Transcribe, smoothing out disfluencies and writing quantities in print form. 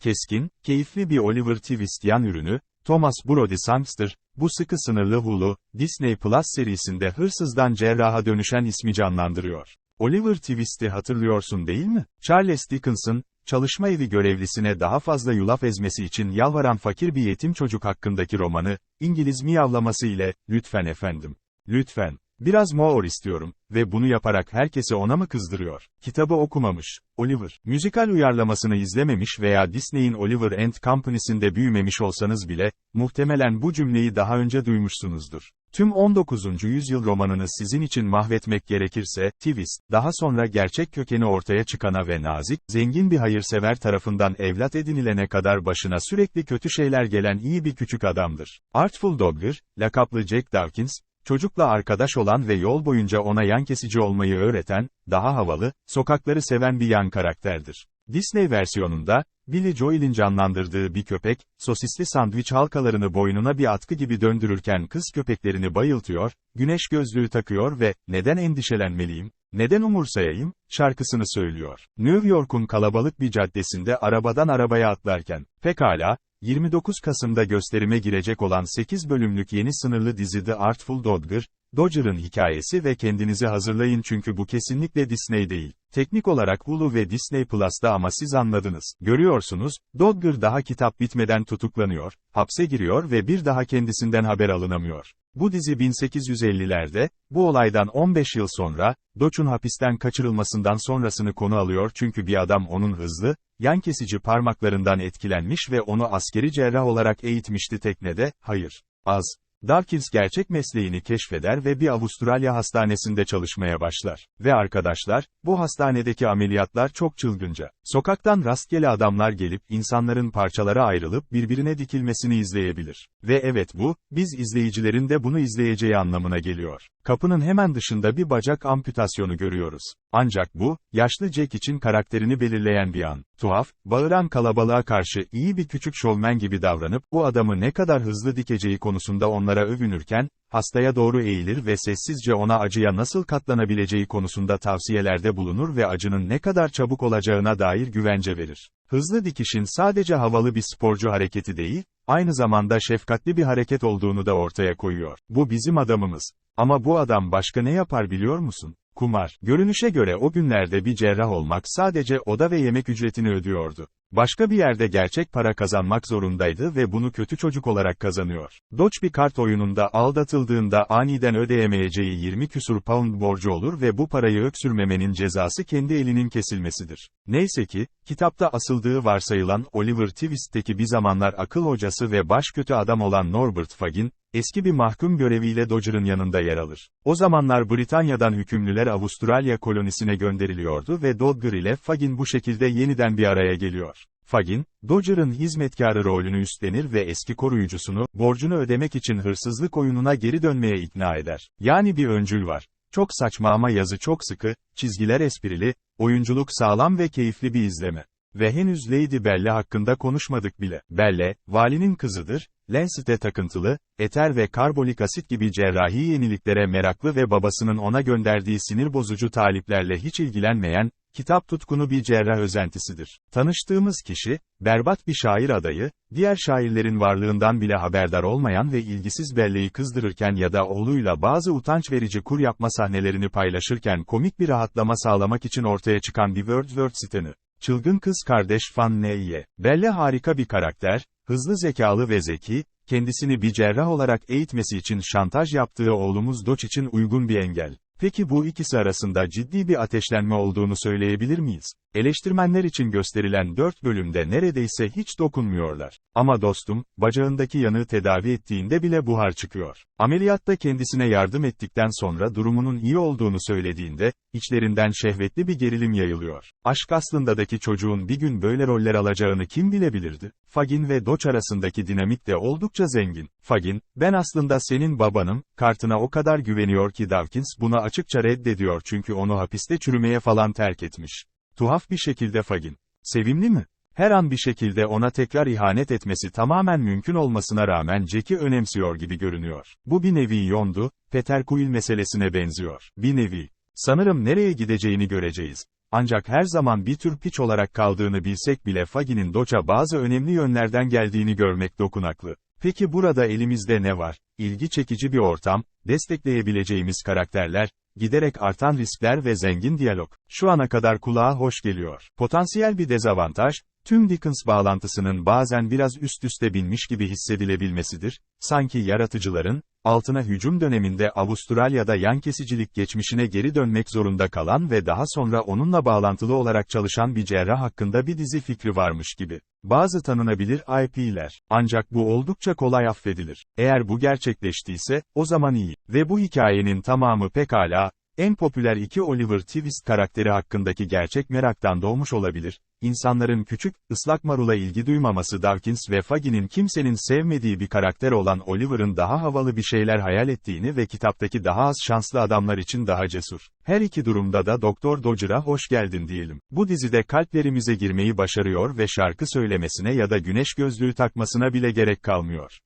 Keskin, keyifli bir Oliver Twist yan ürünü, Thomas Brody Sangster, bu sıkı sınırlı Hulu, Disney Plus serisinde hırsızdan cerraha dönüşen ismi canlandırıyor. Oliver Twist'i hatırlıyorsun değil mi? Charles Dickens'ın, çalışma evi görevlisine daha fazla yulaf ezmesi için yalvaran fakir bir yetim çocuk hakkındaki romanı, İngiliz miyavlaması ile, "Lütfen efendim. Lütfen. Biraz more istiyorum." ve bunu yaparak herkesi ona mı kızdırıyor? Kitabı okumamış, Oliver, müzikal uyarlamasını izlememiş veya Disney'in Oliver and Company'sinde büyümemiş olsanız bile, muhtemelen bu cümleyi daha önce duymuşsunuzdur. Tüm 19. yüzyıl romanını sizin için mahvetmek gerekirse, Twist, daha sonra gerçek kökeni ortaya çıkana ve nazik, zengin bir hayırsever tarafından evlat edinilene kadar başına sürekli kötü şeyler gelen iyi bir küçük adamdır. Artful Dodger, lakaplı Jack Dawkins, çocukla arkadaş olan ve yol boyunca ona yan kesici olmayı öğreten, daha havalı, sokakları seven bir yan karakterdir. Disney versiyonunda, Billy Joel'in canlandırdığı bir köpek, sosisli sandviç halkalarını boynuna bir atkı gibi döndürürken kız köpeklerini bayıltıyor, güneş gözlüğü takıyor ve "Neden endişelenmeliyim, neden umursayayım?" şarkısını söylüyor. New York'un kalabalık bir caddesinde arabadan arabaya atlarken, pekala, 29 Kasım'da gösterime girecek olan 8 bölümlük yeni sınırlı dizi The Artful Dodger'ın hikayesi ve kendinizi hazırlayın çünkü bu kesinlikle Disney değil. Teknik olarak Hulu ve Disney Plus'ta ama siz anladınız. Görüyorsunuz, Dodger daha kitap bitmeden tutuklanıyor, hapse giriyor ve bir daha kendisinden haber alınamıyor. Bu dizi 1850'lerde, bu olaydan 15 yıl sonra, Dodge'un hapisten kaçırılmasından sonrasını konu alıyor çünkü bir adam onun hızlı, yan kesici parmaklarından etkilenmiş ve onu askeri cerrah olarak eğitmişti teknede. Hayır. Dawkins gerçek mesleğini keşfeder ve bir Avustralya hastanesinde çalışmaya başlar. Ve arkadaşlar, bu hastanedeki ameliyatlar çok çılgınca. Sokaktan rastgele adamlar gelip insanların parçalara ayrılıp birbirine dikilmesini izleyebilir. Ve evet bu, biz izleyicilerin de bunu izleyeceği anlamına geliyor. Kapının hemen dışında bir bacak amputasyonu görüyoruz. Ancak bu, yaşlı Jack için karakterini belirleyen bir an. Tuhaf, bağıran kalabalığa karşı iyi bir küçük şovmen gibi davranıp, bu adamı ne kadar hızlı dikeceği konusunda onlara övünürken, hastaya doğru eğilir ve sessizce ona acıya nasıl katlanabileceği konusunda tavsiyelerde bulunur ve acının ne kadar çabuk olacağına dair güvence verir. Hızlı dikişin sadece havalı bir sporcu hareketi değil, aynı zamanda şefkatli bir hareket olduğunu da ortaya koyuyor. Bu bizim adamımız. Ama bu adam başka ne yapar biliyor musun? Kumar. Görünüşe göre o günlerde bir cerrah olmak sadece oda ve yemek ücretini ödüyordu. Başka bir yerde gerçek para kazanmak zorundaydı ve bunu kötü çocuk olarak kazanıyor. Dodge bir kart oyununda aldatıldığında aniden ödeyemeyeceği 20 küsur pound borcu olur ve bu parayı öksürmemenin cezası kendi elinin kesilmesidir. Neyse ki, kitapta asıldığı varsayılan Oliver Twist'teki bir zamanlar akıl hocası ve baş kötü adam olan Norbert Fagin, eski bir mahkum göreviyle Dodger'ın yanında yer alır. O zamanlar Britanya'dan hükümlüler Avustralya kolonisine gönderiliyordu ve Dodger ile Fagin bu şekilde yeniden bir araya geliyor. Fagin, Dodger'ın hizmetkarı rolünü üstlenir ve eski koruyucusunu, borcunu ödemek için hırsızlık oyununa geri dönmeye ikna eder. Yani bir öncül var. Çok saçma ama yazı çok sıkı, çizgiler esprili, oyunculuk sağlam ve keyifli bir izleme. Ve henüz Lady Belle hakkında konuşmadık bile. Belle, valinin kızıdır, Lancet'e takıntılı, eter ve karbolik asit gibi cerrahi yeniliklere meraklı ve babasının ona gönderdiği sinir bozucu taliplerle hiç ilgilenmeyen, kitap tutkunu bir cerrah özentisidir. Tanıştığımız kişi, berbat bir şair adayı, diğer şairlerin varlığından bile haberdar olmayan ve ilgisiz Belle'yi kızdırırken ya da oğluyla bazı utanç verici kur yapma sahnelerini paylaşırken komik bir rahatlama sağlamak için ortaya çıkan bir Wordsworth sitanı. Çılgın kız kardeş Fan Neye. Belle harika bir karakter, hızlı zekalı ve zeki, kendisini bir cerrah olarak eğitmesi için şantaj yaptığı oğlumuz Dodge için uygun bir engel. Peki bu ikisi arasında ciddi bir ateşlenme olduğunu söyleyebilir miyiz? Eleştirmenler için gösterilen 4 bölümde neredeyse hiç dokunmuyorlar. Ama dostum, bacağındaki yanığı tedavi ettiğinde bile buhar çıkıyor. Ameliyatta kendisine yardım ettikten sonra durumunun iyi olduğunu söylediğinde, içlerinden şehvetli bir gerilim yayılıyor. Aşk aslındaki çocuğun bir gün böyle roller alacağını kim bilebilirdi? Fagin ve Dodge arasındaki dinamik de oldukça zengin. Fagin, "Ben aslında senin babanım," kartına o kadar güveniyor ki Dawkins bunu açıkça reddediyor çünkü onu hapiste çürümeye falan terk etmiş. Tuhaf bir şekilde Fagin. Sevimli mi? Her an bir şekilde ona tekrar ihanet etmesi tamamen mümkün olmasına rağmen Jack'i önemsiyor gibi görünüyor. Bu bir nevi Yondu, Peter Quill meselesine benziyor. Bir nevi. Sanırım nereye gideceğini göreceğiz. Ancak her zaman bir tür piç olarak kaldığını bilsek bile Faggy'nin Doç'a bazı önemli yönlerden geldiğini görmek dokunaklı. Peki burada elimizde ne var? İlgi çekici bir ortam, destekleyebileceğimiz karakterler, giderek artan riskler ve zengin diyalog. Şu ana kadar kulağa hoş geliyor. Potansiyel bir dezavantaj, tüm Dickens bağlantısının bazen biraz üst üste binmiş gibi hissedilebilmesidir, sanki yaratıcıların, altına hücum döneminde Avustralya'da yan kesicilik geçmişine geri dönmek zorunda kalan ve daha sonra onunla bağlantılı olarak çalışan bir cerrah hakkında bir dizi fikri varmış gibi. Bazı tanınabilir IP'ler. Ancak bu oldukça kolay affedilir. Eğer bu gerçekleştiyse, o zaman iyi. Ve bu hikayenin tamamı pekala, en popüler iki Oliver Twist karakteri hakkındaki gerçek meraktan doğmuş olabilir. İnsanların küçük, ıslak marula ilgi duymaması Dawkins ve Faggy'nin kimsenin sevmediği bir karakter olan Oliver'ın daha havalı bir şeyler hayal ettiğini ve kitaptaki daha az şanslı adamlar için daha cesur. Her iki durumda da Doktor Dodger'a hoş geldin diyelim. Bu dizide kalplerimize girmeyi başarıyor ve şarkı söylemesine ya da güneş gözlüğü takmasına bile gerek kalmıyor.